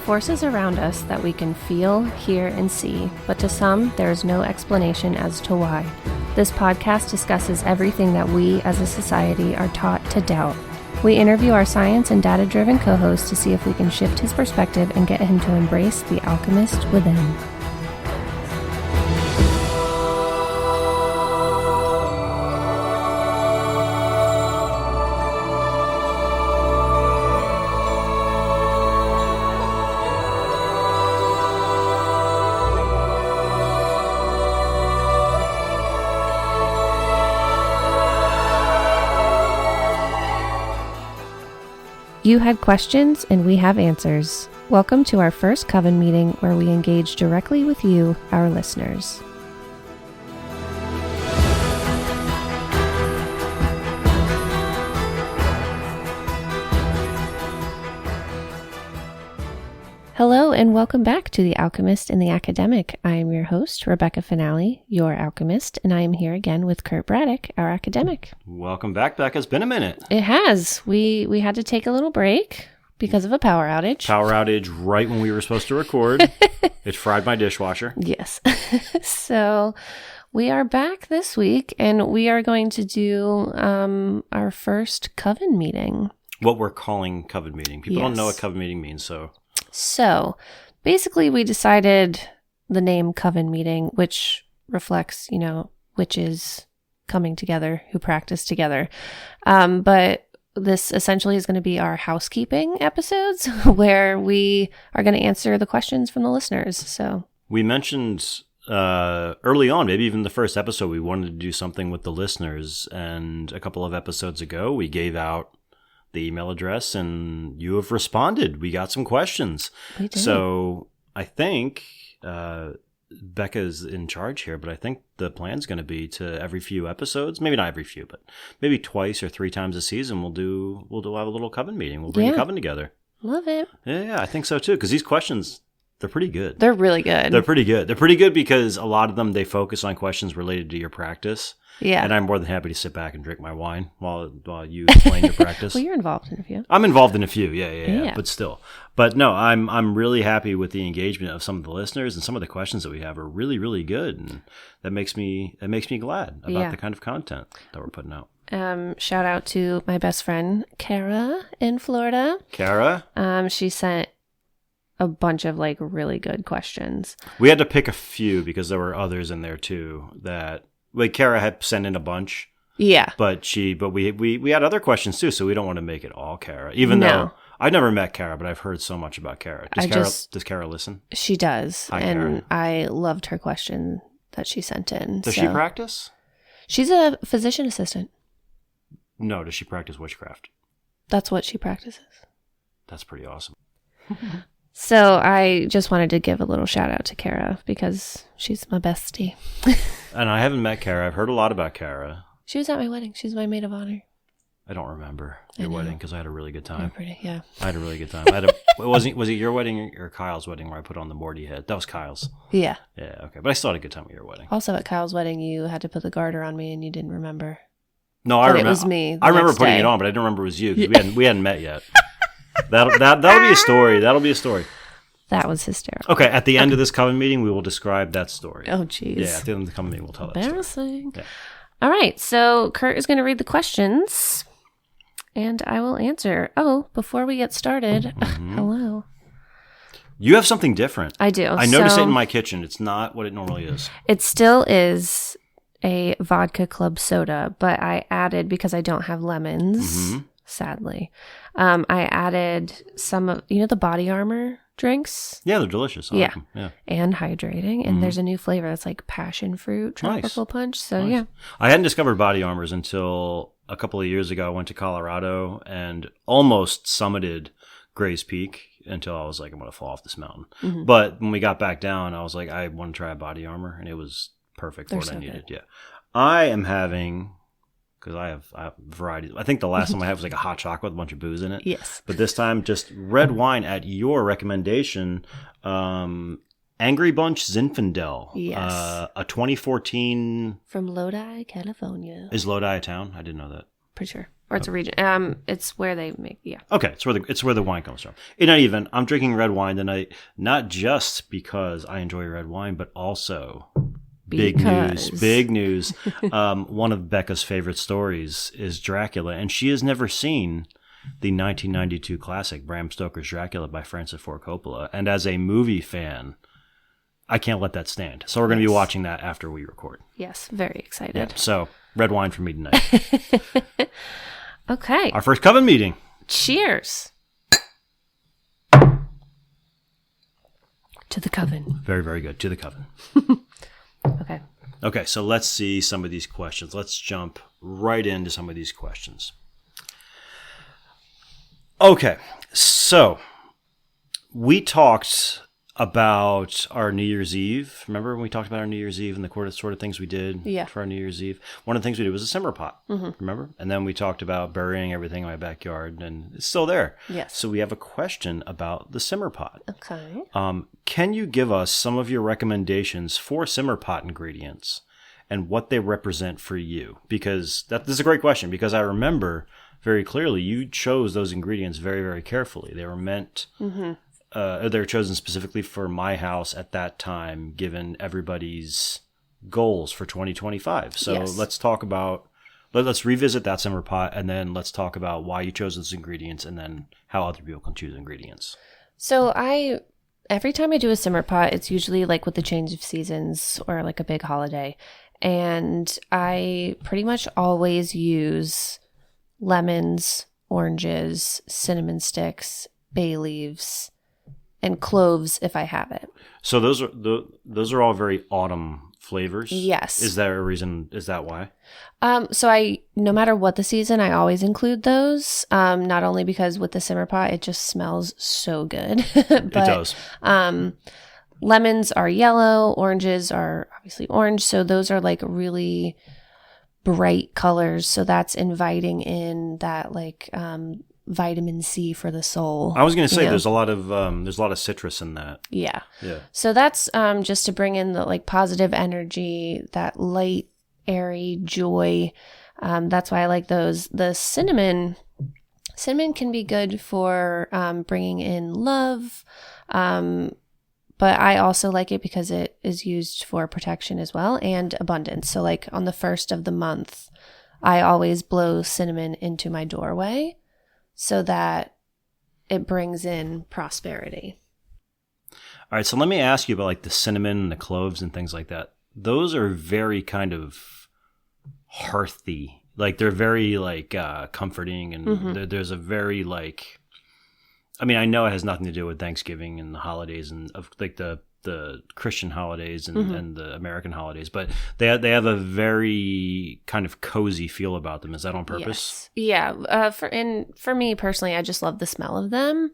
forces around us that we can feel, hear, and see, but to some, there is no explanation as to why. This podcast discusses everything that we, as a society, are taught to doubt. We interview our science and data-driven co-host to see if we can shift his perspective and get him to embrace the alchemist within. You had questions and we have answers. Welcome to our first Coven meeting where we engage directly with you, our listeners. Hello and welcome back to the Alchemist and the Academic. I am your host, Rebecca Finale, your alchemist, and I am here again with Kurt Braddock, our academic. Welcome back, Becca. It's been a minute. It has. We had to take a little break because of a power outage. Power outage right when we were supposed to record. It fried my dishwasher. Yes. So we are back this week and we are going to do our first Coven meeting. What we're calling Coven meeting. People don't know what Coven meeting means, So, basically we decided the name Coven meeting, which reflects, witches coming together who practice together. But this essentially is going to be our housekeeping episodes where we are going to answer the questions from the listeners. So we mentioned early on, maybe even the first episode, we wanted to do something with the listeners. And a couple of episodes ago, we gave out the email address and you have responded. We got some questions. We did. So I think Becca's in charge here, but I think the plan's going to be to every few episodes, maybe not every few, but maybe twice or three times a season, we'll have a little Coven meeting. We'll bring a Coven together. Love it. Yeah, I think so too. Because these questions, they're pretty good. They're really good. They're pretty good. They're pretty good because a lot of them, they focus on questions related to your practice. Yeah. And I'm more than happy to sit back and drink my wine while you explain your practice. Well, you're involved in a few. I'm involved in a few, yeah. But still. But no, I'm really happy with the engagement of some of the listeners, and some of the questions that we have are really, really good. And that makes me glad about the kind of content that we're putting out. Shout out to my best friend, Kara, in Florida. Kara? She sent a bunch of really good questions. We had to pick a few because there were others in there too that Kara had sent in a bunch. Yeah. But we had other questions too, so we don't want to make it all Kara. Even though I've never met Kara, but I've heard so much about Kara. Does Kara listen? She does. Hi, and Kara. I loved her question that she sent in. Does she practice? She's a physician assistant. No, does she practice witchcraft? That's what she practices. That's pretty awesome. So I just wanted to give a little shout out to Kara because she's my bestie. And I haven't met Kara. I've heard a lot about Kara. She was at my wedding. She's my maid of honor. I don't remember your wedding because I had a really good time. Yeah. I had a really good time. Was it your wedding or Kyle's wedding where I put on the Morty head? That was Kyle's. Yeah. Yeah, okay. But I still had a good time at your wedding. Also at Kyle's wedding, you had to put the garter on me and you didn't remember. No, I remember. It was me. I remember putting it on, but I didn't remember it was you because we hadn't met yet. That'll be a story. That'll be a story. That was hysterical. Okay, at the end of this Coven meeting, we will describe that story. Oh, jeez. Yeah, at the end of the Coven meeting, we'll tell that story. Embarrassing. Yeah. All right, so Kurt is going to read the questions, and I will answer. Oh, before we get started, hello. You have something different. I do. I noticed it in my kitchen. It's not what it normally is. It still is a vodka club soda, but I added, because I don't have lemons, sadly, I added some of, the Body Armor drinks. Yeah, they're delicious. I like them. Yeah. And hydrating. And there's a new flavor that's like passion fruit tropical punch. So yeah. I hadn't discovered Body Armors until a couple of years ago. I went to Colorado and almost summited Gray's Peak until I was like, I'm going to fall off this mountain. Mm-hmm. But when we got back down, I was like, I want to try a Body Armor. And it was perfect for what I needed. Yeah. I am having... because I have varieties. I think the last time I had was like a hot chocolate with a bunch of booze in it. Yes. But this time, just red wine at your recommendation. Angry Bunch Zinfandel. Yes. A 2014. From Lodi, California. Is Lodi a town? I didn't know that. Pretty sure. or it's a region. It's where they make. Yeah. Okay, it's where the wine comes from. In any event, I'm drinking red wine tonight, not just because I enjoy red wine, but also big news. One of Becca's favorite stories is Dracula, and she has never seen the 1992 classic Bram Stoker's Dracula by Francis Ford Coppola. And as a movie fan, I can't let that stand. So we're going to be watching that after we record. Yes, very excited. Yeah, so red wine for me tonight. Okay. Our first Coven meeting. Cheers. To the Coven. Very, very good. To the Coven. Okay. Okay, so let's see some of these questions. Let's jump right into some of these questions. Okay, so we talked about our New Year's Eve. Remember when we talked about our New Year's Eve and the sort of things we did for our New Year's Eve? One of the things we did was a simmer pot, remember? And then we talked about burying everything in my backyard, and it's still there. Yes. So we have a question about the simmer pot. Okay. Can you give us some of your recommendations for simmer pot ingredients and what they represent for you? Because this is a great question, because I remember very clearly you chose those ingredients very, very carefully. They were meant... they were chosen specifically for my house at that time, given everybody's goals for 2025. So let's revisit that simmer pot, and then let's talk about why you chose those ingredients, and then how other people can choose ingredients. So every time I do a simmer pot, it's usually like with the change of seasons or like a big holiday. And I pretty much always use lemons, oranges, cinnamon sticks, bay leaves, and cloves if I have it. So those are all very autumn flavors? Yes. Is there a reason? Is that why? So no matter what the season, I always include those. Not only because with the simmer pot, it just smells so good. But, it does. Lemons are yellow, oranges are obviously orange. So those are like really bright colors. So that's inviting in that like vitamin C for the soul. I was going to say there's a lot of citrus in that. Yeah. Yeah. So that's just to bring in the like positive energy, that light, airy joy. That's why I like those. The cinnamon can be good for bringing in love. But I also like it because it is used for protection as well and abundance. So like on the first of the month, I always blow cinnamon into my doorway so that it brings in prosperity. All right, so let me ask you about like the cinnamon and the cloves and things like that. Those are very kind of hearthy. Like they're very like comforting, and there's a very like, I mean, I know it has nothing to do with Thanksgiving and the holidays and of like the Christian holidays and the American holidays, but they have a very kind of cozy feel about them. Is that on purpose? Yes. Yeah. For me personally, I just love the smell of them.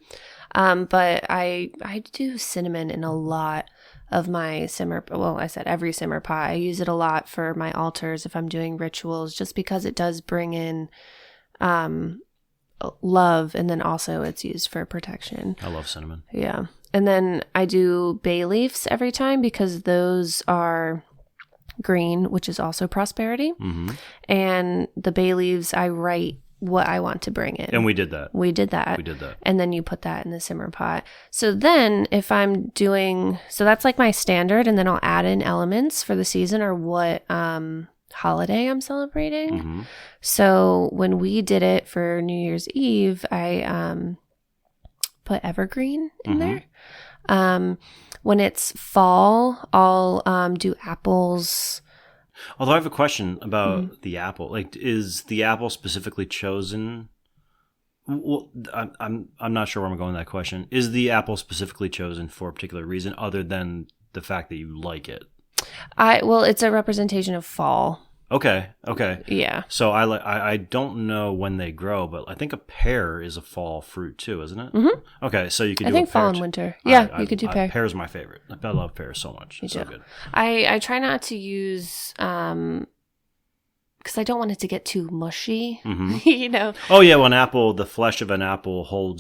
But I do cinnamon in a lot of my simmer. Well, I said every simmer pot. I use it a lot for my altars if I'm doing rituals, just because it does bring in love, and then also it's used for protection. I love cinnamon. Yeah. And then I do bay leaves every time because those are green, which is also prosperity. And the bay leaves, I write what I want to bring in. And we did that. We did that. And then you put that in the simmer pot. So then if I'm doing, so that's like my standard, and then I'll add in elements for the season or what holiday I'm celebrating. So when we did it for New Year's Eve, I put evergreen in there. When it's fall, I'll do apples. Although I have a question about the apple. Like, is the apple specifically chosen? Well, I'm not sure where I'm going with that question. Is the apple specifically chosen for a particular reason other than the fact that you like it? Well, it's a representation of fall. Okay. Yeah. So I don't know when they grow, but I think a pear is a fall fruit too, isn't it? Okay, so you could do I think fall and winter. Yeah, you could do pear. Pear's my favorite. I love pears so much. It's so good. I try not to use because I don't want it to get too mushy, you know? Oh, yeah. Well, the flesh of an apple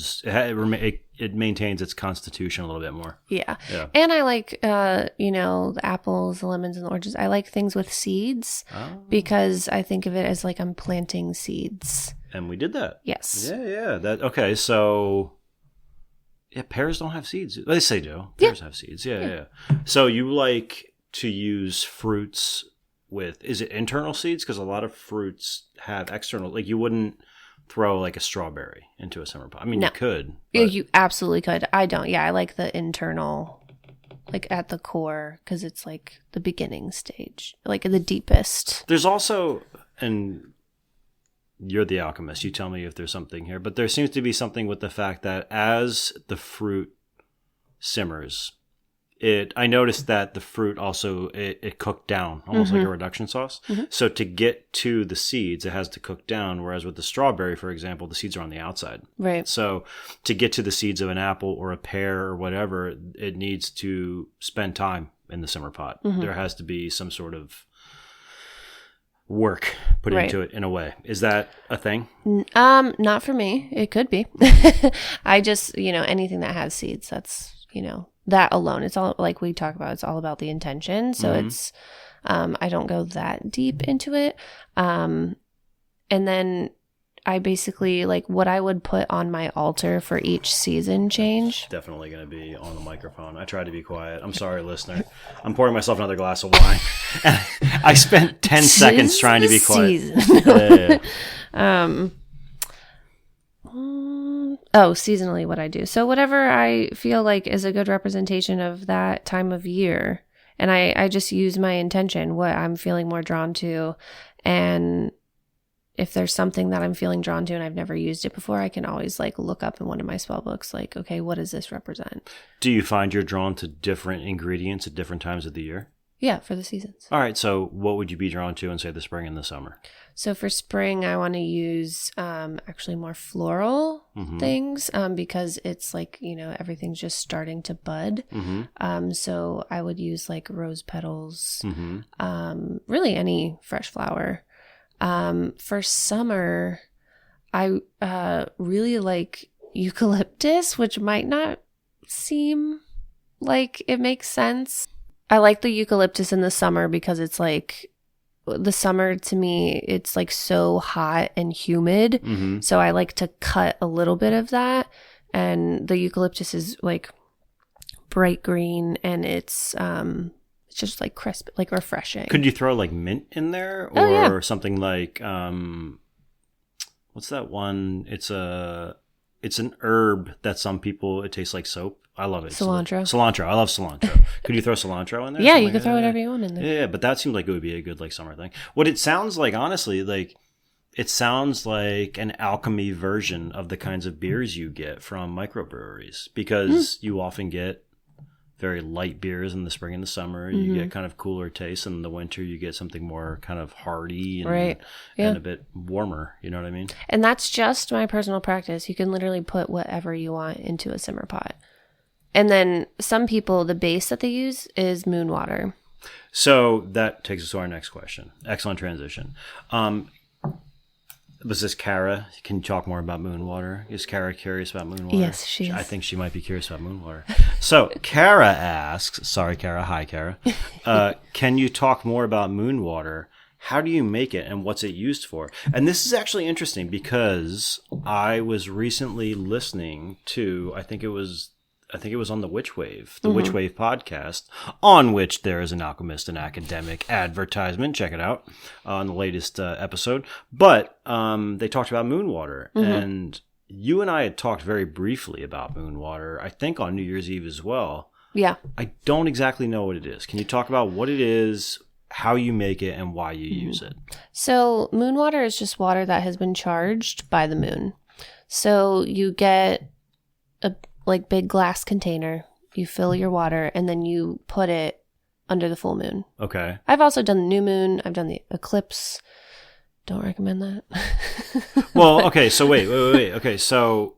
it maintains its constitution a little bit more. Yeah. And I like, the apples, the lemons, and the oranges. I like things with seeds because I think of it as like I'm planting seeds. And we did that. Yes. Yeah. Okay, so... Yeah, pears don't have seeds. They say do. Pears have seeds. Yeah. So you like to use fruits with, is it internal seeds? Because a lot of fruits have external, like you wouldn't throw like a strawberry into a summer pot. I mean, no. You could. But... You absolutely could. I don't. Yeah, I like the internal, like at the core, because it's like the beginning stage, like the deepest. There's also, and you're the alchemist, you tell me if there's something here, but there seems to be something with the fact that as the fruit simmers, I noticed that the fruit also, it cooked down, almost like a reduction sauce. So to get to the seeds, it has to cook down, whereas with the strawberry, for example, the seeds are on the outside. Right. So to get to the seeds of an apple or a pear or whatever, it needs to spend time in the simmer pot. There has to be some sort of work put into it in a way. Is that a thing? Not for me. It could be. I just, anything that has seeds, that's, that alone, it's all like we talk about, it's all about the intention. So it's, I don't go that deep into it. And then I basically like what I would put on my altar for each season change. Definitely going to be on the microphone. I tried to be quiet. I'm sorry, listener. I'm pouring myself another glass of wine. I spent 10 seconds trying to be quiet. Seasonally what I do. So whatever I feel like is a good representation of that time of year. And I just use my intention, what I'm feeling more drawn to. And if there's something that I'm feeling drawn to and I've never used it before, I can always like look up in one of my spell books, like, okay, what does this represent? Do you find you're drawn to different ingredients at different times of the year? Yeah, for the seasons. All right. So what would you be drawn to in, say, the spring and the summer? So for spring, I want to use actually more floral things because it's like, everything's just starting to bud. So I would use like rose petals, really any fresh flower. For summer, I really like eucalyptus, which might not seem like it makes sense. I like the eucalyptus in the summer because it's like, the summer to me, it's like so hot and humid. So I like to cut a little bit of that. And the eucalyptus is like bright green and it's just like crisp, like refreshing. Could you throw like mint in there or something like, what's that one? It's an herb that some people, it tastes like soap. I love it. Cilantro. Cilantro. I love cilantro. Could you throw cilantro in there? Yeah, you could throw whatever you want in there. Yeah, but that seems like it would be a good like summer thing. What it sounds like, honestly, like it sounds like an alchemy version of the kinds of beers you get from microbreweries because you often get very light beers in the spring and the summer. You get kind of cooler tastes, and in the winter you get something more kind of hearty and, and a bit warmer. You know what I mean? And that's just my personal practice. You can literally put whatever you want into a simmer pot. And then some people, the base that they use is moon water. So that takes us to our next question. Excellent transition. Was this Kara? Can you talk more about moon water? Is Kara curious about moon water? Yes, she is. I think she might be curious about moon water. So Kara asks, sorry, Kara. Hi, Kara. Can you talk more about moon water? How do you make it and what's it used for? And this is actually interesting because I was recently listening to, I think it was on the Witch Wave, Witch Wave podcast, on which there is an Alchemist and Academic advertisement. Check it out on the latest episode. But they talked about moon water. And you and I had talked very briefly about moon water, I think on New Year's Eve as well. Yeah. I don't exactly know what it is. Can you talk about what it is, how you make it, and why you use it? So moon water is just water that has been charged by the moon. So you get a like big glass container, you fill your water, and then you put it under the full moon. Okay. I've also done the new moon. I've done the eclipse. Don't recommend that. Well, okay. So wait. Okay. So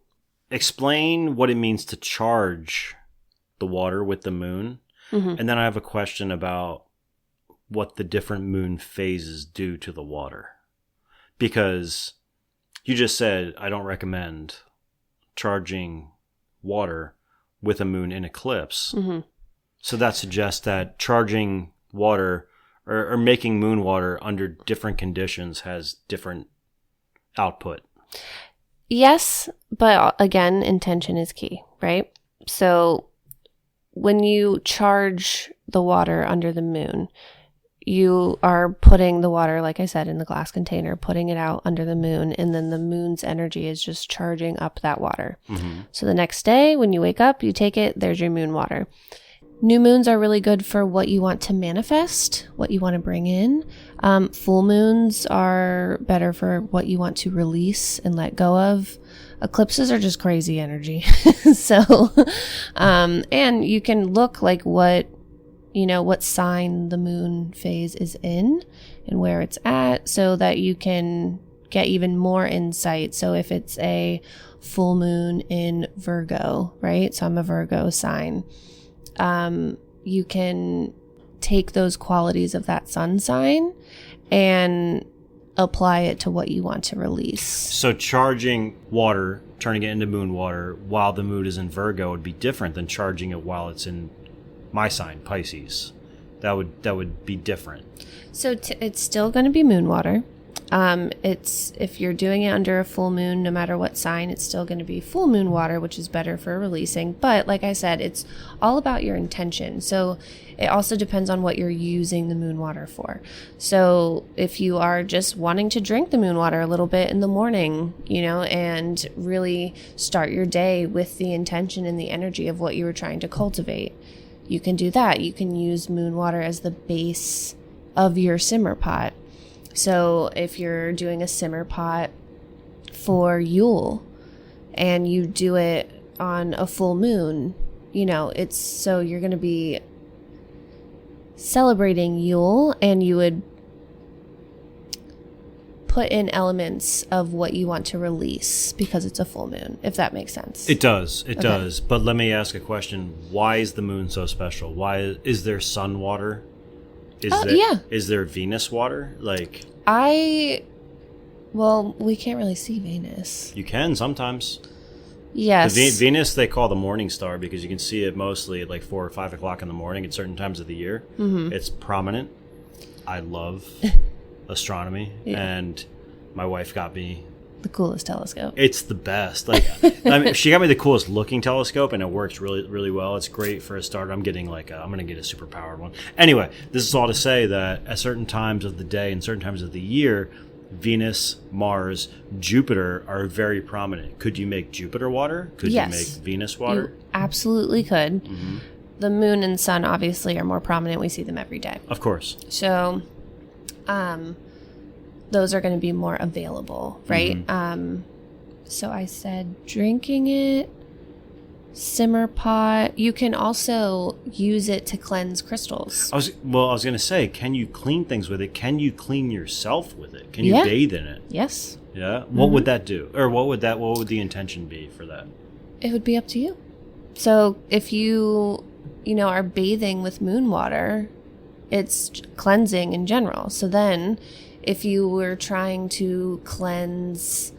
explain what it means to charge the water with the moon. And then I have a question about what the different moon phases do to the water. because you just said, I don't recommend charging water with a moon in eclipse. Mm-hmm. So that suggests that charging water or making moon water under different conditions has different output. Yes, but again, intention is key, right? So when you charge the water under the moon, you are putting the water, like I said, in the glass container, putting it out under the moon, and then the moon's energy is just charging up that water. Mm-hmm. So the next day when you wake up, you take it, there's your moon water. New moons are really good for what you want to manifest, what you want to bring in. Full moons are better for what you want to release and let go of. Eclipses are just crazy energy. So, and you can look like what sign the moon phase is in and where it's at so that you can get even more insight. So if it's a full moon in Virgo, right? So I'm a Virgo sign. You can take those qualities of that sun sign and apply it to what you want to release. So charging water, turning it into moon water while the moon is in Virgo would be different than charging it while it's in my sign, Pisces. That would be different. So it's still going to be moon water. It's if you're doing it under a full moon, no matter what sign, it's still going to be full moon water, which is better for releasing. But like I said, it's all about your intention. So it also depends on what you're using the moon water for. So if you are just wanting to drink the moon water a little bit in the morning, and really start your day with the intention and the energy of what you were trying to cultivate, you can do that. You can use moon water as the base of your simmer pot. So if you're doing a simmer pot for Yule and you do it on a full moon, it's so you're going to be celebrating Yule, and you would put in elements of what you want to release because it's a full moon, if that makes sense. It does. It does. But let me ask a question. Why is the moon so special? Why is there sun water? Is there Venus water? We can't really see Venus. You can sometimes. Yes. Venus they call the morning star because you can see it mostly at 4 or 5 o'clock in the morning at certain times of the year. Mm-hmm. It's prominent. I love astronomy, and my wife got me the coolest telescope. It's the best. She got me the coolest looking telescope, and it works really, really well. It's great for a starter. I'm getting I'm going to get a super powered one. Anyway, this is all to say that at certain times of the day and certain times of the year, Venus, Mars, Jupiter are very prominent. Could you make Jupiter water? Could you make Venus water? You absolutely could. Mm-hmm. The moon and sun obviously are more prominent. We see them every day. Of course. So, those are going to be more available, right? Mm-hmm. So I said drinking it, simmer pot. You can also use it to cleanse crystals. I was going to say, can you clean things with it? Can you clean yourself with it? Can you bathe in it? Yes. Yeah. What would that do? Or what would the intention be for that? It would be up to you. So if you are bathing with moon water, it's cleansing in general. So then if you were trying to cleanse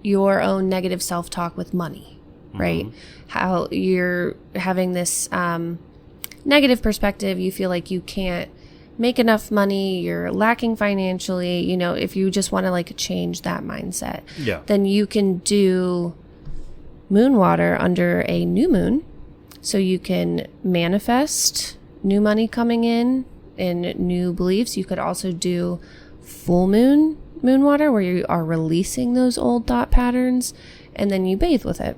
your own negative self-talk with money, right? Mm-hmm. How you're having this negative perspective, you feel like you can't make enough money, you're lacking financially, if you just want to change that mindset, then you can do moon water under a new moon. So you can manifest new money coming in and new beliefs. You could also do full moon water where you are releasing those old thought patterns, and then you bathe with it.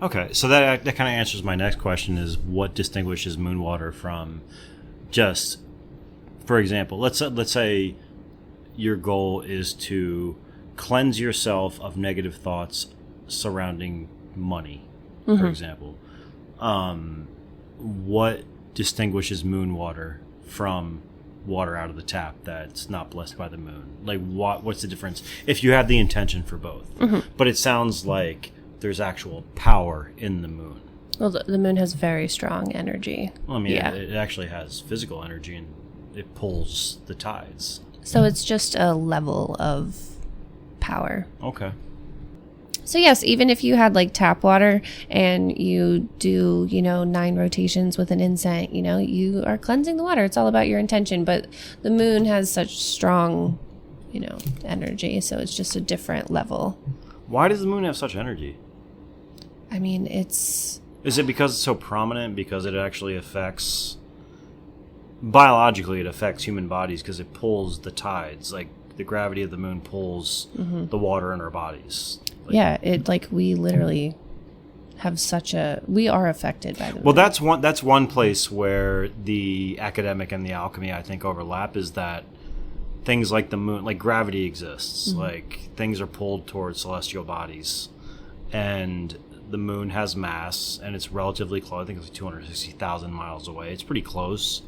Okay, so that kind of answers my next question: is what distinguishes moon water from just, for example, let's say your goal is to cleanse yourself of negative thoughts surrounding money, for example. What distinguishes moon water from water out of the tap that's not blessed by the moon? What's the difference if you have the intention for both? Mm-hmm. But it sounds like there's actual power in the moon. Well, the moon has very strong energy. Well, I mean, it actually has physical energy, and it pulls the tides. So it's just a level of power. Okay. So yes, even if you had like tap water and you do, 9 rotations with an incense, you are cleansing the water. It's all about your intention. But the moon has such strong, energy. So it's just a different level. Why does the moon have such energy? I mean, Is it because it's so prominent? Because it actually affects... Biologically, it affects human bodies because it pulls the tides. Like, the gravity of the moon pulls the water in our bodies. We literally have we are affected by the moon. Well, that's one place where the academic and the alchemy, I think, overlap, is that things like the moon, like gravity exists. Like, things are pulled towards celestial bodies. And the moon has mass, and it's relatively close. I think it's like 260,000 miles away. It's pretty close,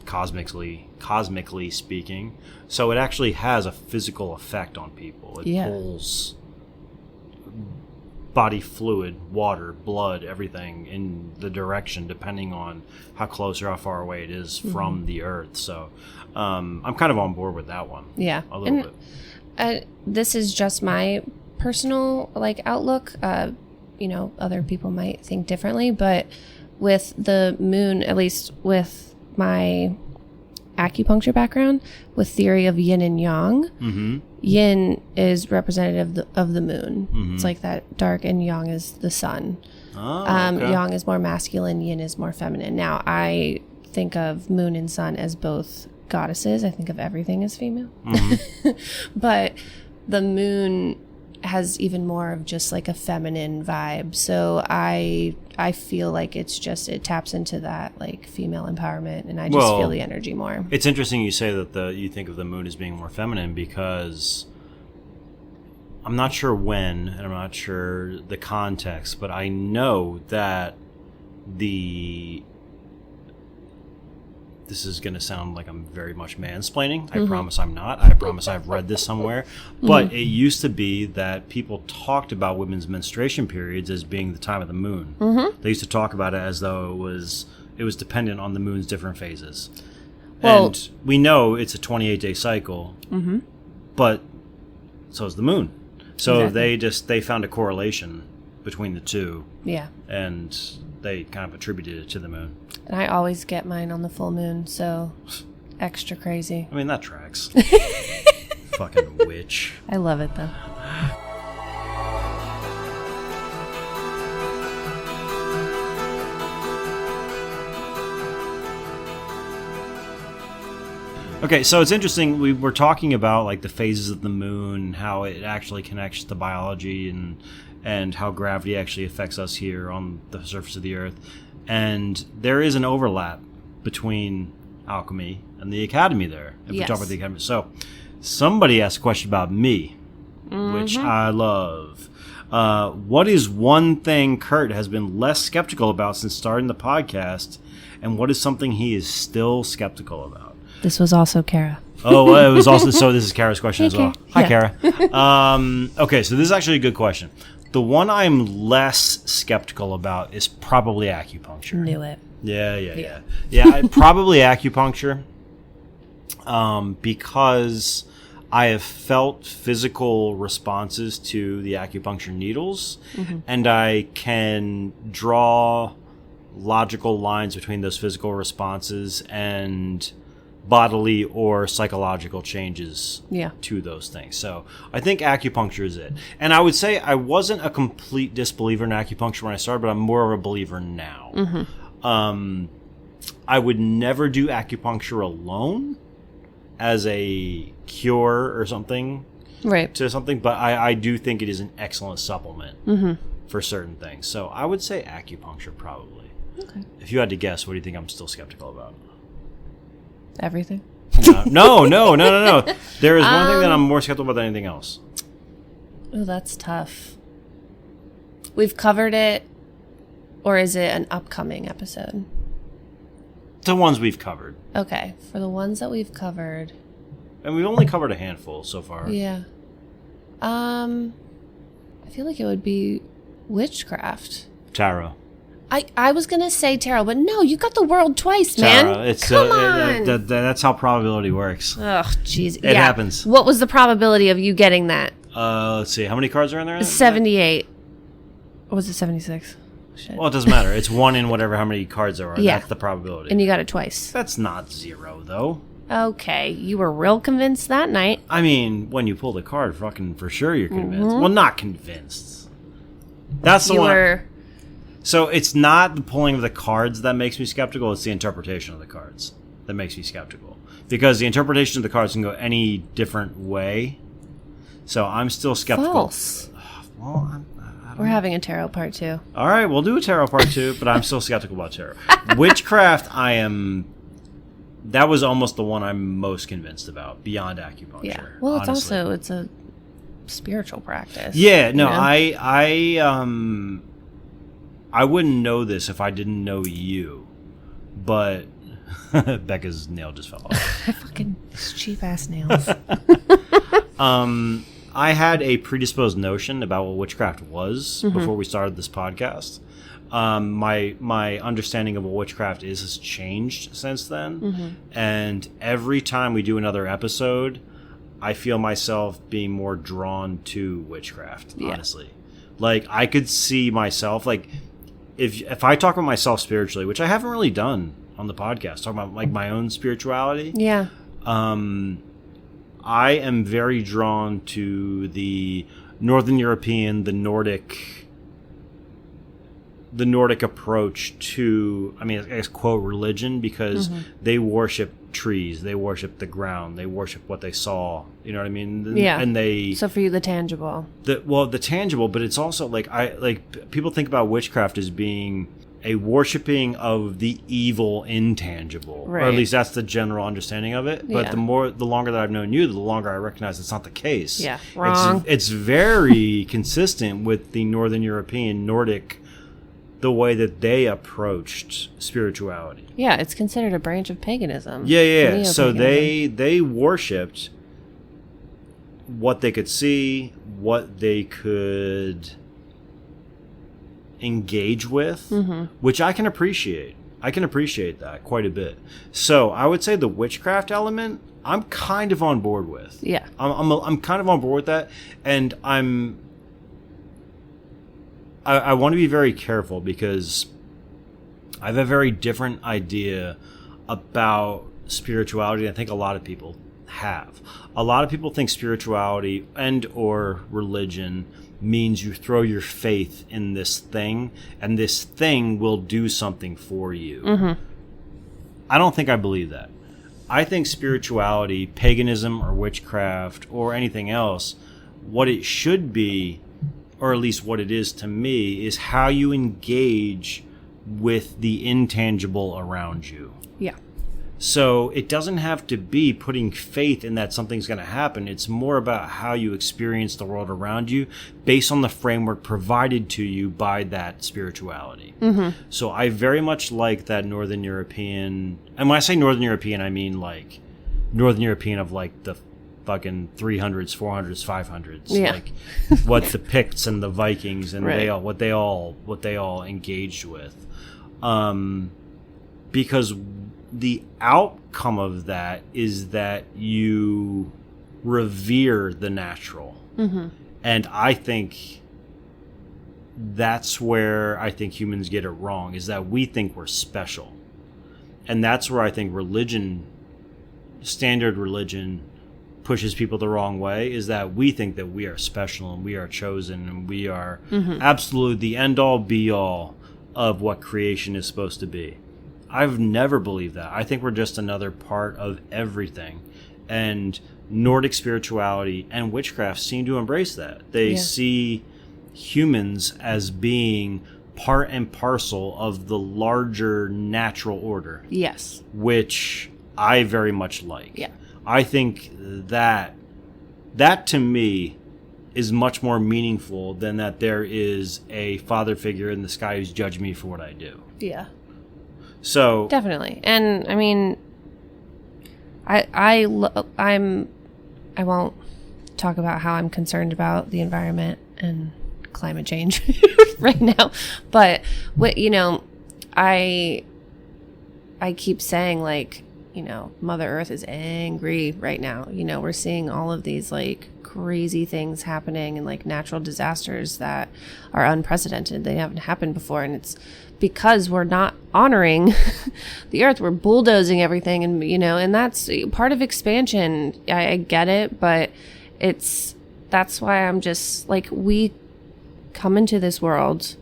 cosmically speaking. So it actually has a physical effect on people. It pulls body fluid, water, blood, everything in the direction depending on how close or how far away it is from the earth. So I'm kind of on board with that one. Yeah. A little bit. This is just my personal outlook. Other people might think differently, but with the moon, at least with my acupuncture background, with theory of yin and yang, yin is representative of the moon. It's like that dark, and yang is the sun. Okay. Yang is more masculine, yin is more feminine. Now, I think of moon and sun as both goddesses. I think of everything as female. But the moon has even more of just like a feminine vibe. So I feel like it taps into that like female empowerment, and I just feel the energy more. It's interesting you say that you think of the moon as being more feminine, because I'm not sure when, and I'm not sure the context, but I know that this is going to sound like I'm very much mansplaining. I promise I'm not. I promise I've read this somewhere. But it used to be that people talked about women's menstruation periods as being the time of the moon. They used to talk about it as though it was dependent on the moon's different phases. Well, and we know it's a 28-day cycle, but so is the moon. So they found a correlation between the two. Yeah. And they kind of attributed it to the moon. And I always get mine on the full moon, so extra crazy. I mean, that tracks. Fucking witch. I love it, though. Okay, so it's interesting. We were talking about like the phases of the moon, how it actually connects to biology, and how gravity actually affects us here on the surface of the earth. And there is an overlap between alchemy and the academy there, if we talk about the academy. So somebody asked a question about me, which I love. What is one thing Kurt has been less skeptical about since starting the podcast, and what is something he is still skeptical about? This was also Kara. Oh, well, it was also, so this is Kara's question as well. Hi, Kara. Okay, so this is actually a good question. The one I'm less skeptical about is probably acupuncture. Knew it. Yeah, probably acupuncture, because I have felt physical responses to the acupuncture needles, and I can draw logical lines between those physical responses and bodily or psychological changes to those things. So I think acupuncture is it. And I would say I wasn't a complete disbeliever in acupuncture when I started, but I'm more of a believer now. I would never do acupuncture alone as a cure or something to something, but I do think it is an excellent supplement for certain things. So I would say acupuncture probably. Okay. If you had to guess, what do you think I'm still skeptical about? Everything? No. There is one thing that I'm more skeptical about than anything else. Oh, that's tough. We've covered it, or is it an upcoming episode? The ones we've covered. Okay, for the ones that we've covered. And we've only covered a handful so far. Yeah. I feel like it would be witchcraft. Tarot. I was going to say tarot, but no, you got the world twice, man. Come on. That's how probability works. Oh, jeez. It happens. What was the probability of you getting that? Let's see. How many cards are in there? 78. Or was it 76? Shit. Well, it doesn't matter. It's one in whatever how many cards there are. Yeah. That's the probability. And you got it twice. That's not 0, though. Okay. You were real convinced that night. I mean, when you pull the card, fucking for sure you're convinced. Well, not convinced. That's the one. So it's not the pulling of the cards that makes me skeptical. It's the interpretation of the cards that makes me skeptical. Because the interpretation of the cards can go any different way. So I'm still skeptical. False. Well, we're having a tarot part 2. All right, we'll do a tarot part 2, but I'm still skeptical about tarot. Witchcraft, that was almost the one I'm most convinced about, beyond acupuncture. Yeah. Well, honestly. it's a spiritual practice. Yeah, no, you know? I wouldn't know this if I didn't know you, but Becca's nail just fell off. Fucking cheap ass nails. I had a predisposed notion about what witchcraft was before we started this podcast. My understanding of what witchcraft is has changed since then, and every time we do another episode, I feel myself being more drawn to witchcraft. Honestly, like I could see myself like if I talk about myself spiritually, which I haven't really done on the podcast, talking about like my own spirituality. Yeah. I am very drawn to the Northern European, the Nordic approach to, I mean, I guess, quote, religion, because they worship trees, they worship the ground, they worship what they saw, you know what I mean? Yeah. And so for you, the tangible. The tangible, but it's also like, people think about witchcraft as being a worshiping of the evil intangible, right. Or at least that's the general understanding of it. But the longer that I've known you, the longer I recognize it's not the case. Yeah, wrong. It's very consistent with the Northern European, Nordic, the way that they approached spirituality. Yeah, it's considered a branch of paganism. Yeah. So they worshipped what they could see, what they could engage with, which I can appreciate. I can appreciate that quite a bit. So I would say the witchcraft element, I'm kind of on board with. Yeah, I'm kind of on board with that, and I want to be very careful because I have a very different idea about spirituality. I think a lot of people have. A lot of people think spirituality and or religion means you throw your faith in this thing and this thing will do something for you. I don't think I believe that. I think spirituality, paganism or witchcraft or anything else, what it should be, or at least what it is to me, is how you engage with the intangible around you. Yeah. So it doesn't have to be putting faith in that something's going to happen. It's more about how you experience the world around you based on the framework provided to you by that spirituality. So I very much like that Northern European, and when I say Northern European, I mean like Northern European of like the fucking 300s, 400s, 500s, yeah. Like what the Picts and the Vikings and right. what they all engaged with, because the outcome of that is that you revere the natural, and I think that's where I think humans get it wrong, is that we think we're special, and that's where I think standard religion pushes people the wrong way, is that we think that we are special and we are chosen and we are absolute the end all be all of what creation is supposed to be. I've never believed that. I think we're just another part of everything. And Nordic spirituality and witchcraft seem to embrace that. They see humans as being part and parcel of the larger natural order. Yes. Which I very much like. Yeah. I think that to me is much more meaningful than that there is a father figure in the sky who's judging me for what I do. Yeah. So definitely. And I mean, I won't talk about how I'm concerned about the environment and climate change. right now. But what, I keep saying, like, Mother Earth is angry right now. We're seeing all of these like crazy things happening and like natural disasters that are unprecedented. They haven't happened before. And it's because we're not honoring the earth. We're bulldozing everything. And, and that's part of expansion. I get it, but that's why I'm just like, we come into this world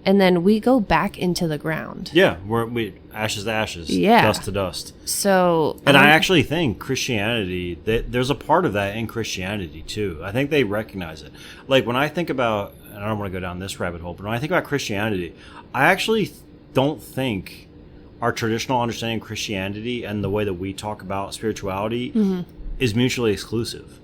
and then we go back into the ground. Yeah, we ashes to ashes, dust to dust. So, and I actually think Christianity, there's a part of that in Christianity too. I think they recognize it. Like when I think about, and I don't want to go down this rabbit hole, but when I think about Christianity, I actually don't think our traditional understanding of Christianity and the way that we talk about spirituality is mutually exclusive.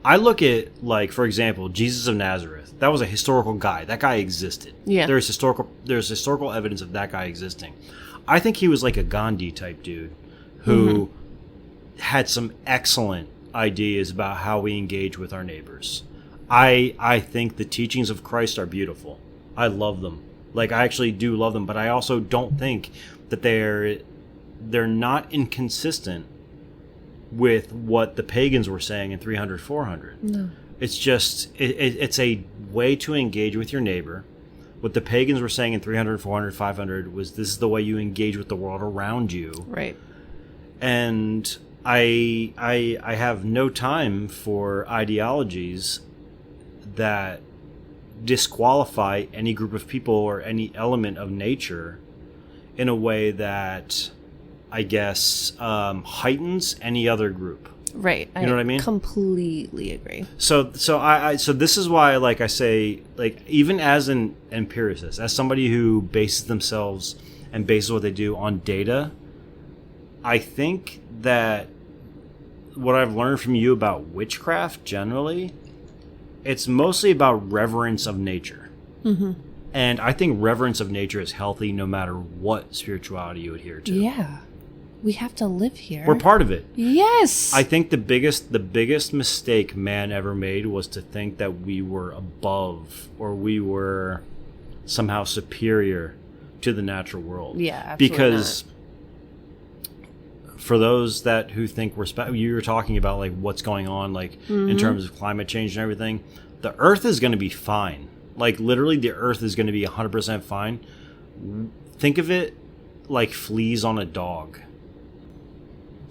I look at, like, for example, Jesus of Nazareth. That was a historical guy. That guy existed. Yeah. There's historical evidence of that guy existing. I think he was like a Gandhi type dude who had some excellent ideas about how we engage with our neighbors. I think the teachings of Christ are beautiful. I love them. Like, I actually do love them, but I also don't think that they're not inconsistent with what the pagans were saying in 300, 400. No. It's just, it's a way to engage with your neighbor. What the pagans were saying in 300, 400, 500 was this is the way you engage with the world around you. Right. And I have no time for ideologies that disqualify any group of people or any element of nature in a way that, I guess, heightens any other group. Right. You know what I mean? Completely agree. So this is why, like I say, like, even as an empiricist, as somebody who bases themselves and bases what they do on data, I think that what I've learned from you about witchcraft generally, it's mostly about reverence of nature. Mm-hmm. And I think reverence of nature is healthy no matter what spirituality you adhere to. Yeah. We have to live here. We're part of it. Yes. I think the biggest mistake man ever made was to think that we were above or we were somehow superior to the natural world. Yeah, absolutely. Because for those who think we're you were talking about like what's going on, like in terms of climate change and everything, the Earth is going to be fine. Like literally, the Earth is going to be 100% fine. Think of it like fleas on a dog.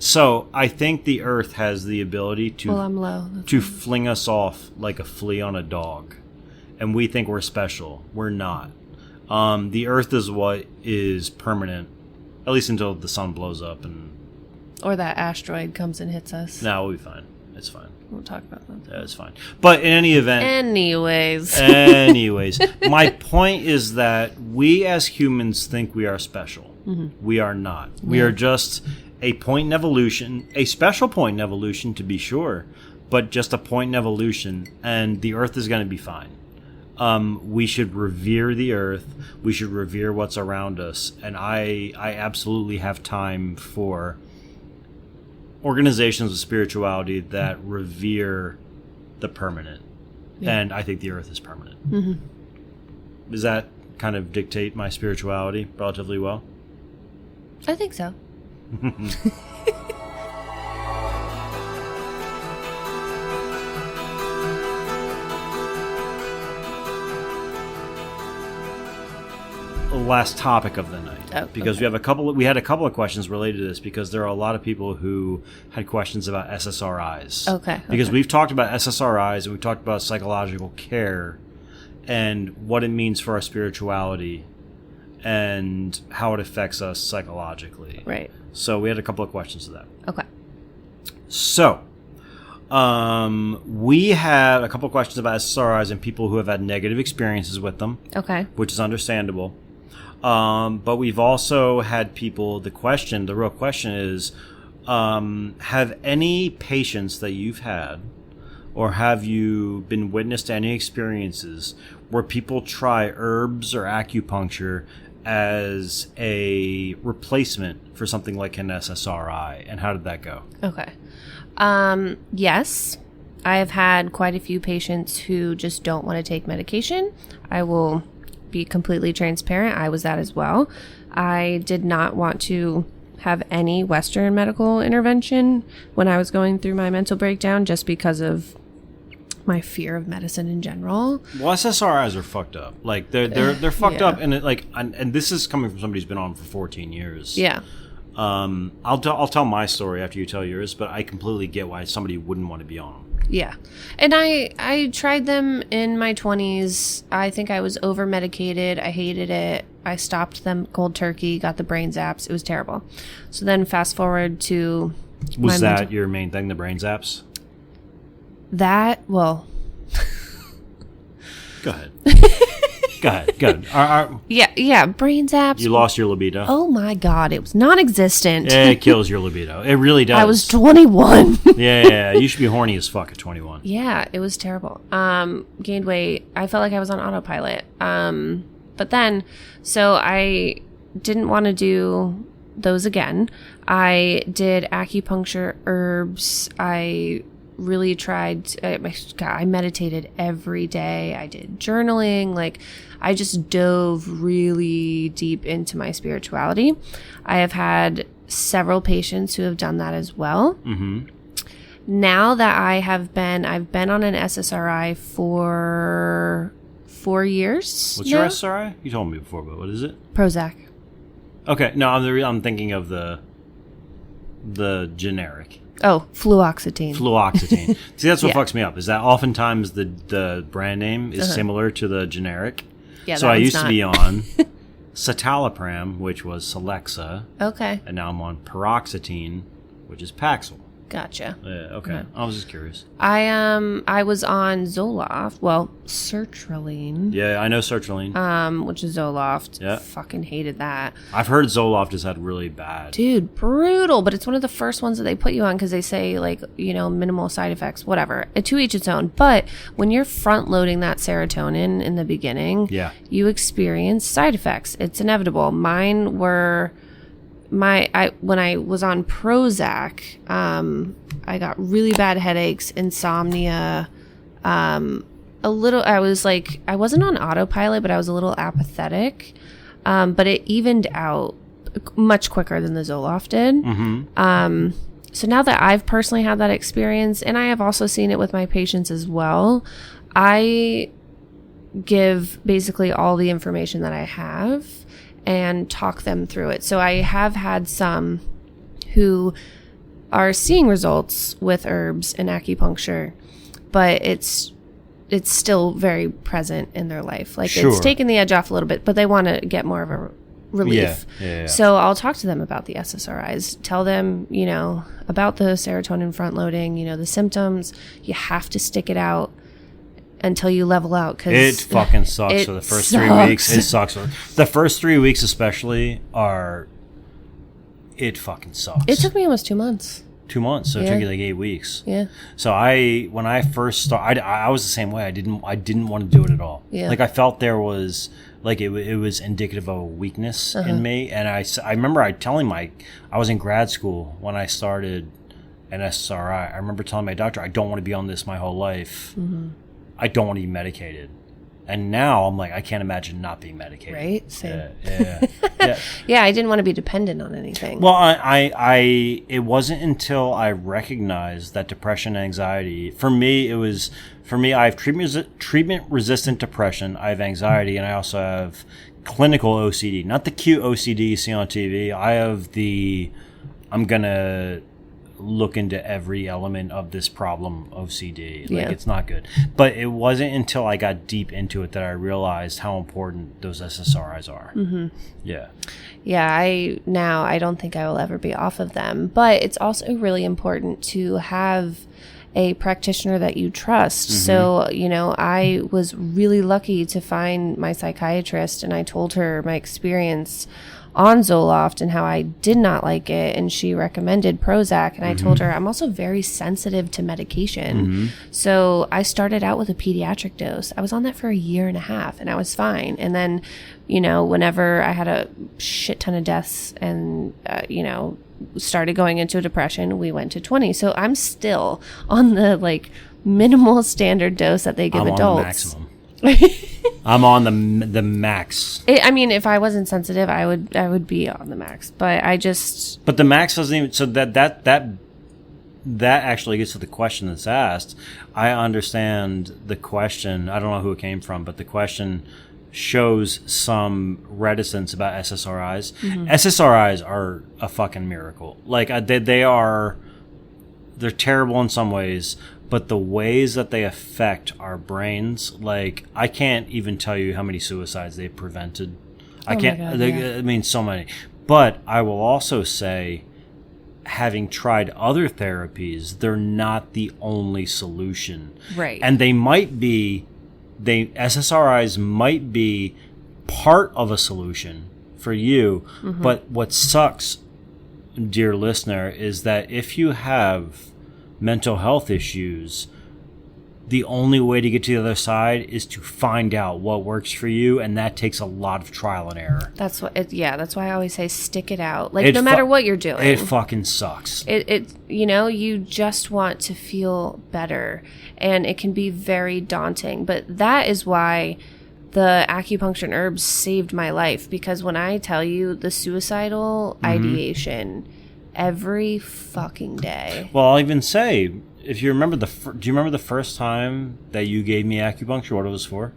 So I think the Earth has the ability to fling us off like a flea on a dog, and we think we're special. We're not. The Earth is what is permanent, at least until the sun blows up or that asteroid comes and hits us. No, we'll be fine. It's fine. We'll talk about that. Yeah, it's fine. But in any event... Anyways, my point is that we as humans think we are special. Mm-hmm. We are not. Yeah. We are just a point in evolution, a special point in evolution to be sure, but just a point in evolution, and the Earth is going to be fine. We should revere the Earth. We should revere what's around us. And I absolutely have time for organizations of spirituality that revere the permanent. Yeah. And I think the Earth is permanent. Mm-hmm. Does that kind of dictate my spirituality relatively well? I think so. Last topic of the night, because we had a couple of questions related to this, because there are a lot of people who had questions about SSRIs. Okay. Because we've talked about SSRIs and we've talked about psychological care and what it means for our spirituality and how it affects us psychologically. Right. So we had a couple of questions to that. Okay. So we had a couple of questions about SSRIs and people who have had negative experiences with them. Okay. Which is understandable. But we've also had people, the real question is, have any patients that you've had, or have you been witness to any experiences where people try herbs or acupuncture as a replacement for something like an SSRI, and how did that go? Okay. Yes, I have had quite a few patients who just don't want to take medication. I will be completely transparent, I was that as well. I did not want to have any Western medical intervention when I was going through my mental breakdown, just because of my fear of medicine in general. Well, SSRIs are fucked up. Like they're fucked up, and and this is coming from somebody who's been on for 14 years. Yeah. I'll tell my story after you tell yours, but I completely get why somebody wouldn't want to be on them. Yeah. And I tried them in my 20s. I think I was over medicated. I hated it. I stopped them cold turkey, got the brain zaps. It was terrible. So then fast forward to... Was that your main thing, the brain zaps? That, well... Go ahead. Go ahead. Yeah, brain zaps. You lost your libido. Oh my God, it was non-existent. It kills your libido. It really does. I was 21. Yeah, you should be horny as fuck at 21. Yeah, it was terrible. Gained weight. I felt like I was on autopilot. But then, so I didn't want to do those again. I did acupuncture, herbs. I really tried. I meditated every day. I did journaling. Like, I just dove really deep into my spirituality. I have had several patients who have done that as well. Mm-hmm. Now that I've been on an SSRI for 4 years. What's your SSRI? You told me before, but what is it? Prozac. Okay, no, I'm thinking of the generic. Oh, fluoxetine. See, that's what fucks me up, is that oftentimes the brand name is similar to the generic. Yeah, so I used to be on citalopram, which was Celexa. Okay. And now I'm on paroxetine, which is Paxil. Gotcha. Yeah, okay. Yeah. I was just curious. I was on Zoloft. Well, sertraline. Yeah, I know sertraline. Which is Zoloft. Yeah. Fucking hated that. I've heard Zoloft has had really bad. Dude, brutal. But it's one of the first ones that they put you on because they say, like, you know, minimal side effects, whatever. To each its own. But when you're front loading that serotonin in the beginning, you experience side effects. It's inevitable. Mine were... when I was on Prozac, I got really bad headaches, insomnia, I wasn't on autopilot, but I was a little apathetic, but it evened out much quicker than the Zoloft did. Mm-hmm. So now that I've personally had that experience, and I have also seen it with my patients as well, I give basically all the information that I have and talk them through it. So I have had some who are seeing results with herbs and acupuncture, but it's still very present in their life. Like, it's taken the edge off a little bit, but they want to get more of a relief. Yeah. So I'll talk to them about the SSRIs, tell them, you know, about the serotonin front loading, you know, the symptoms. You have to stick it out until you level out, because it fucking sucks for the first 3 weeks. It sucks. The first 3 weeks especially it fucking sucks. It took me almost 2 months. 2 months, so it took you like 8 weeks. Yeah. So when I first started, I was the same way. I didn't want to do it at all. Yeah. Like, I felt there was, like, it was indicative of a weakness in me. And I remember telling I was in grad school when I started an SSRI. I remember telling my doctor, I don't want to be on this my whole life. Mm-hmm. I don't want to be medicated. And now I'm like, I can't imagine not being medicated. Right? Same. Yeah. Yeah, I didn't want to be dependent on anything. Well, it wasn't until I recognized that depression and anxiety, for me, I have treatment-resistant depression, I have anxiety, and I also have clinical OCD. Not the cute OCD you see on TV. I have I'm going to look into every element of this problem OCD. Like, it's not good. But it wasn't until I got deep into it that I realized how important those SSRIs are. Mm-hmm. Yeah. Yeah, I don't think I will ever be off of them. But it's also really important to have a practitioner that you trust. Mm-hmm. So, you know, I was really lucky to find my psychiatrist, and I told her my experience on Zoloft and how I did not like it, and she recommended Prozac, and I told her I'm also very sensitive to medication. So I started out with a pediatric dose. I was on that for 1.5 years and I was fine. And then, you know, whenever I had a shit ton of deaths and you know, started going into depression, we went to 20. So I'm still on the, like, minimal standard dose that they give adults. On the maximum. I'm on the max. I mean, if I wasn't sensitive, I would be on the max. But I just. But the max doesn't even. So that actually gets to the question that's asked. I understand the question. I don't know who it came from, but the question shows some reticence about SSRIs. Mm-hmm. SSRIs are a fucking miracle. Like they're terrible in some ways, but the ways that they affect our brains, like I can't even tell you how many suicides they've prevented. I can't. I mean, so many. But I will also say, having tried other therapies, they're not the only solution. Right. And they might be. SSRIs might be part of a solution for you, mm-hmm. but what sucks, dear listener, is that if you have mental health issues, the only way to get to the other side is to find out what works for you, and that takes a lot of trial and error. That's why I always say stick it out. Like no matter what you're doing, it fucking sucks. You just want to feel better, and it can be very daunting. But that is why the acupuncture and herbs saved my life, because when I tell you the suicidal mm-hmm. ideation every fucking day. Well, I'll even say, if you remember do you remember the first time that you gave me acupuncture, what it was for?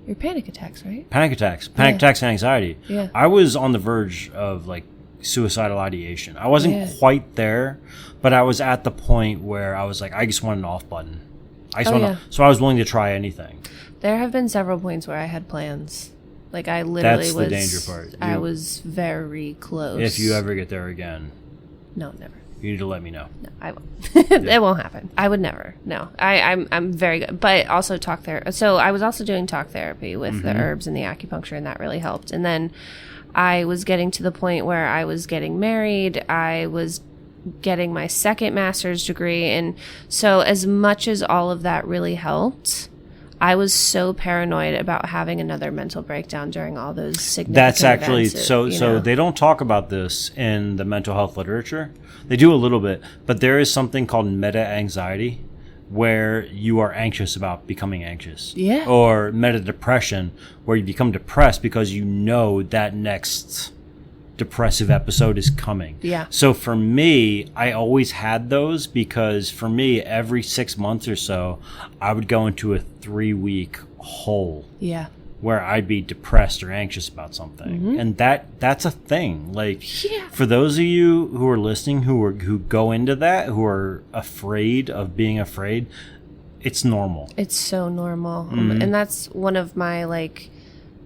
Your panic attacks, right? Panic attacks and anxiety. Yeah. I was on the verge of like suicidal ideation. I wasn't quite there, but I was at the point where I was like, I just want an off button. So I was willing to try anything. There have been several points where I had plans. Like I literally That's the danger part. I was very close. If you ever get there again. No, never. You need to let me know. No, I won't. It won't happen. I would never. No, I'm very good. But also talk therapy. So I was also doing talk therapy with mm-hmm. the herbs and the acupuncture, and that really helped. And then I was getting to the point where I was getting married. I was getting my second master's degree. And so as much as all of that really helped, I was so paranoid about having another mental breakdown during all those significant That's actually events, so they don't talk about this in the mental health literature. They do a little bit, but there is something called meta anxiety, where you are anxious about becoming anxious. Yeah. Or meta depression, where you become depressed because you know that next depressive episode is coming. Yeah. So for me, I always had those, because for me, every 6 months or so, I would go into a 3-week hole. Yeah. Where I'd be depressed or anxious about something. Mm-hmm. And that's a thing. Like, for those of you who are listening, who go into that, who are afraid of being afraid, it's normal. It's so normal. Mm-hmm. And that's one of my,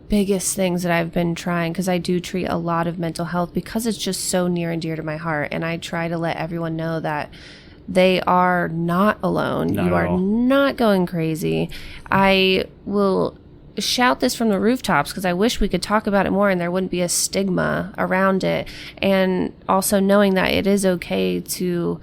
biggest things that I've been trying, because I do treat a lot of mental health because it's just so near and dear to my heart. And I try to let everyone know that they are not alone. You are not going crazy. I will shout this from the rooftops because I wish we could talk about it more and there wouldn't be a stigma around it. And also knowing that it is okay to,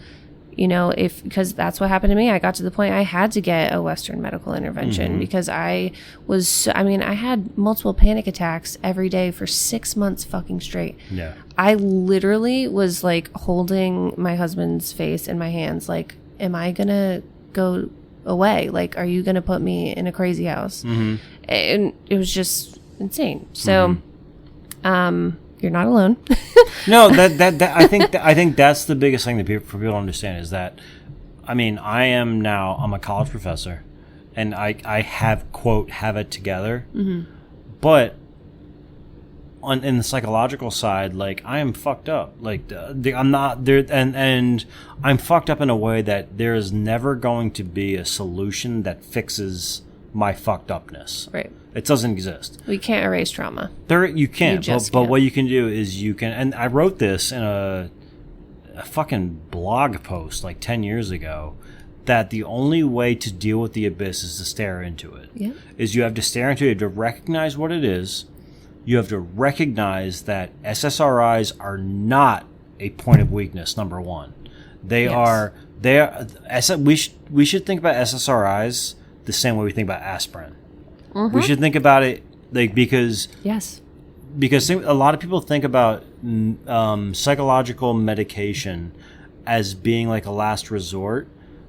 because that's what happened to me. I got to the point I had to get a Western medical intervention mm-hmm. because I had multiple panic attacks every day for 6 months fucking straight. Yeah. I literally was holding my husband's face in my hands. Am I going to go away? Are you going to put me in a crazy house? Mm-hmm. And it was just insane. So, you're not alone. No, I think that's the biggest thing that people don't understand is that, I'm a college professor, and I have, quote, have it together, mm-hmm. but in the psychological side, I am fucked up. I'm not there, and I'm fucked up in a way that there is never going to be a solution that fixes my fucked upness. Right. It doesn't exist. We can't erase trauma. You can't. But what you can do is and I wrote this in a fucking blog post 10 years ago, that the only way to deal with the abyss is to stare into it. Yeah. Is you have to stare into it, you have to recognize what it is. You have to recognize that SSRIs are not a point of weakness, number one. We should think about SSRIs the same way we think about aspirin. Mm-hmm. We should think about it because a lot of people think about psychological medication as being a last resort,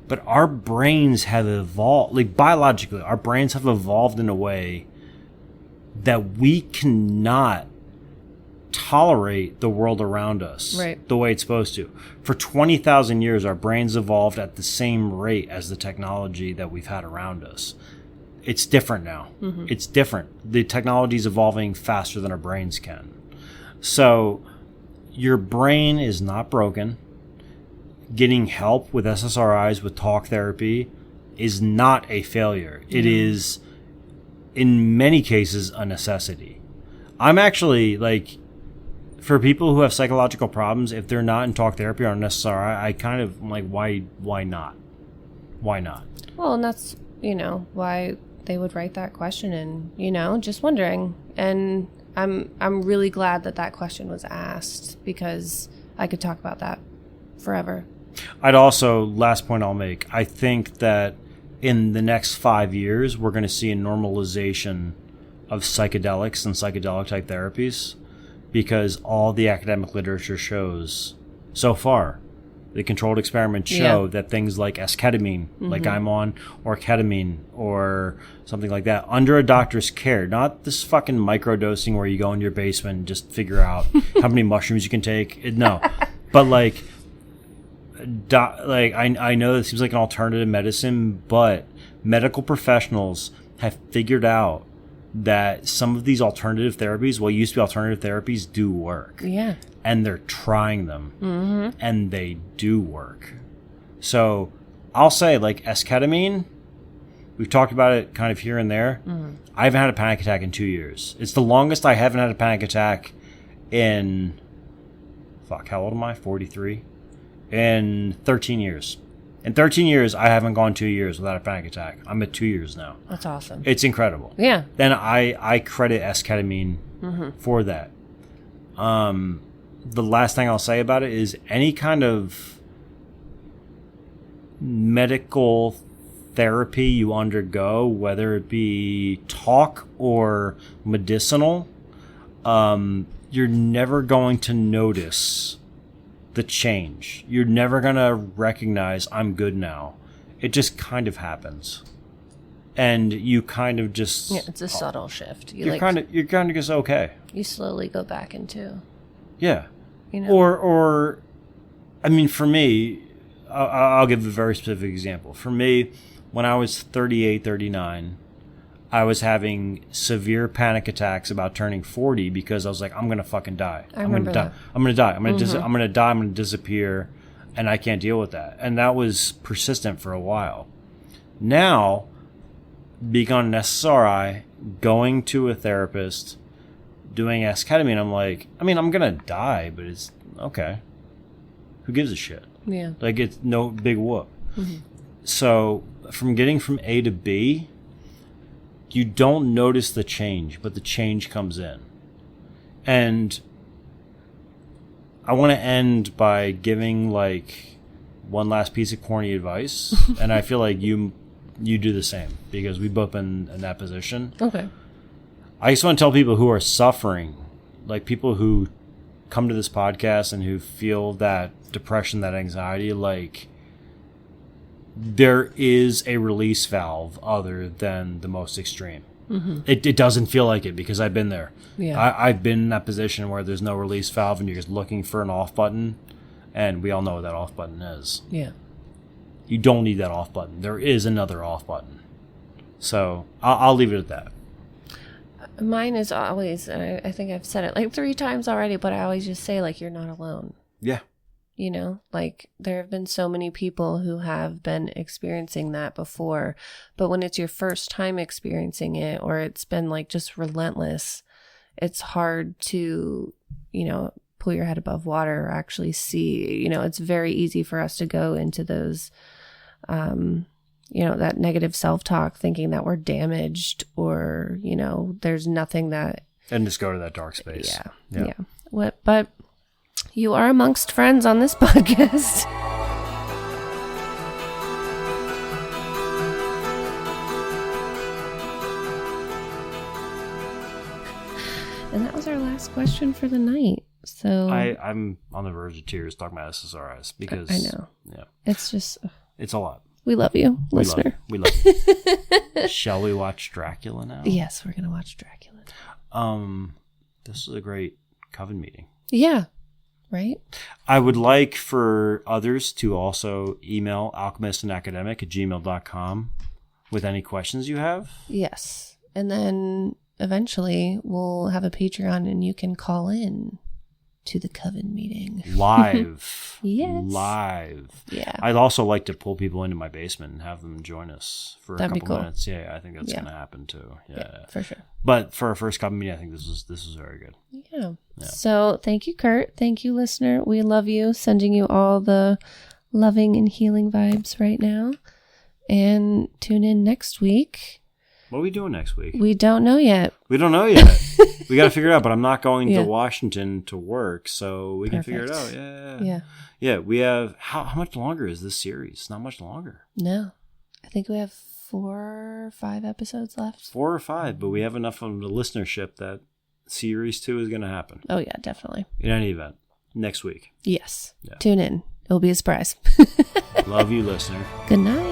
but our brains have evolved, biologically, our brains have evolved in a way that we cannot tolerate the world around us the way it's supposed to. For 20,000 years, our brains evolved at the same rate as the technology that we've had around us. It's different now. Mm-hmm. It's different. The technology is evolving faster than our brains can. So your brain is not broken. Getting help with SSRIs, with talk therapy, is not a failure. It is, in many cases, a necessity. I'm actually, like, for people who have psychological problems, if they're not in talk therapy or on SSRI, I kind of am like, why not? Why not? Well, and that's, why they would write that question and, just wondering. And I'm really glad that question was asked, because I could talk about that forever. I'd also, last point I'll make, I think that in the next 5 years, we're going to see a normalization of psychedelics and psychedelic type therapies, because all the academic literature shows so far, the controlled experiments show that things like esketamine, like I'm on, or ketamine, or something like that, under a doctor's care, not this fucking microdosing where you go in your basement and just figure out how many mushrooms you can take. No. But like I know it seems like an alternative medicine, but medical professionals have figured out that some of these alternative therapies, what used to be alternative therapies, do work. Yeah. And they're trying them. Mm-hmm. And they do work. So I'll say, like, esketamine, we've talked about it kind of here and there. Mm-hmm. I haven't had a panic attack in 2 years. It's the longest I haven't had a panic attack in, how old am I? 43? In 13 years. In 13 years, I haven't gone 2 years without a panic attack. I'm at 2 years now. That's awesome. It's incredible. Yeah. Then I credit esketamine for that. The last thing I'll say about it is any kind of medical therapy you undergo, whether it be talk or medicinal, you're never going to notice the change. You're never going to recognize I'm good now. It just kind of happens. And you kind of just... Yeah, it's a subtle shift. You're kind of just okay. You slowly go back into... Yeah. Or I mean, for me, I'll give a very specific example. For me, when I was 38, 39, I was having severe panic attacks about turning 40 because I was like, I'm going to fucking die. I'm going to die. I'm going to die. I'm going to die. I'm going to disappear. And I can't deal with that. And that was persistent for a while. Now, being on an SSRI, going to a therapist, doing esketamine, I'm like, I mean, I'm going to die, but it's okay. Who gives a shit? Yeah. Like, it's no big whoop. Mm-hmm. So, from getting from A to B, you don't notice the change, but the change comes in. And I want to end by giving, like, one last piece of corny advice. And I feel like you do the same, because we've both been in that position. Okay. I just want to tell people who are suffering, like people who come to this podcast and who feel that depression, that anxiety, like, there is a release valve other than the most extreme. Mm-hmm. It doesn't feel like it, because I've been there. Yeah. I've been in that position where there's no release valve and you're just looking for an off button, and we all know what that off button is. Yeah. You don't need that off button. There is another off button. So I'll leave it at that. Mine is always, and I think I've said it like 3 times already, but I always just say, like, you're not alone. Yeah. Like, there have been so many people who have been experiencing that before, but when it's your first time experiencing it, or it's been like just relentless, it's hard to, pull your head above water or actually see, it's very easy for us to go into those, that negative self-talk, thinking that we're damaged, or, there's nothing that... And just go to that dark space. Yeah. But you are amongst friends on this podcast. And that was our last question for the night. So I'm on the verge of tears talking about SSRIs, because... I know. Yeah. It's just... It's a lot. We love you, listener. We love you. Shall we watch Dracula now? Yes, we're going to watch Dracula. This is a great Coven meeting. Yeah. Right? I would like for others to also email alchemistandacademic@gmail.com with any questions you have. Yes. And then eventually we'll have a Patreon and you can call in to the Coven meeting. Live. Yes. Live. Yeah. I'd also like to pull people into my basement and have them join us for That'd a be couple cool. minutes. Yeah, I think that's going to happen too. Yeah, for sure. But for our first Coven meeting, I think this is very good. Yeah. So thank you, Kurt. Thank you, listener. We love you. Sending you all the loving and healing vibes right now. And tune in next week. What are we doing next week? We don't know yet. We don't know yet. We got to figure it out, but I'm not going Yeah. to Washington to work, so we can figure it out. Yeah. Yeah, we have... How much longer is this series? Not much longer. No. I think we have 4 or 5 episodes left. 4 or 5, but we have enough of the listenership that series 2 is going to happen. Oh, yeah, definitely. In any event, next week. Yes. Yeah. Tune in. It'll be a surprise. Love you, listener. Good night.